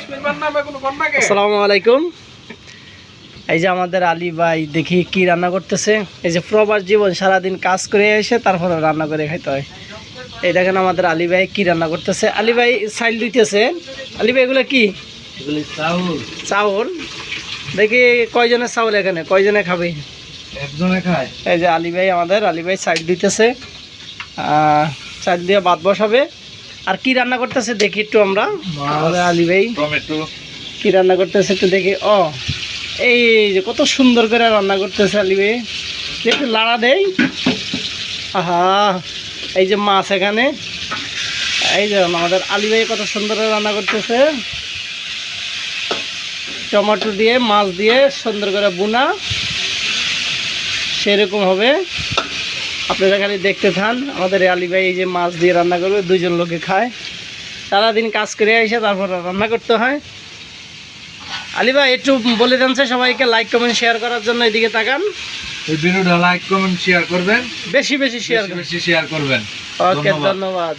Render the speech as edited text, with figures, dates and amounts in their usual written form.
আসসালামু আলাইকুম। এই যে আমাদের আলী ভাই দেখি কি রান্না করতেছে। এই যে প্রবাস জীবন, সারাদিন কাজ করে এসে তারপরে রান্না করে খাইতে হয়। এই দেখেন আমাদের আলী ভাই কি রান্না করতেছে। আলী ভাই চাইল দিতেছে। আলী ভাই এগুলো কি? চাউল। দেখি কয়জনের চাউল, এখানে কয়জনে খাবে? একজনে খায়। এই যে আলী ভাই, আমাদের আলী ভাই চাইল দিতেছে, চাইল দিয়ে ভাত বসাবে। আর কি রান্না করতেছে দেখি একটু আমরা। আমাদের আলী ভাই টমেটো কি রান্না করতেছে একটু দেখি। এই যে কত সুন্দর করে রান্না করতেছে আলী ভাই, একটু লাড়া দেই। আহা, এই যে মাছ এখানে, এই যে আমাদের আলী ভাই কত সুন্দর রান্না করতেছে। টমেটো দিয়ে মাছ দিয়ে সুন্দর করে বুনা, সেরকম হবে। আপনারা খালি দেখতে থান। আমাদের আলী ভাই এই যে মাছ দিয়ে রান্না করবে, দুজন লোকে খায়। সারাদিন কাজ করে এসে তারপর রান্না করতে হয়। আলী ভাই একটু বলে দেন সবাইকে লাইক কমেন্ট শেয়ার করার জন্য। এদিকে তাকান। এই ভিডিওটা লাইক কমেন্ট শেয়ার করবেন, বেশি বেশি শেয়ার শেয়ার করবেন। ওকে, ধন্যবাদ।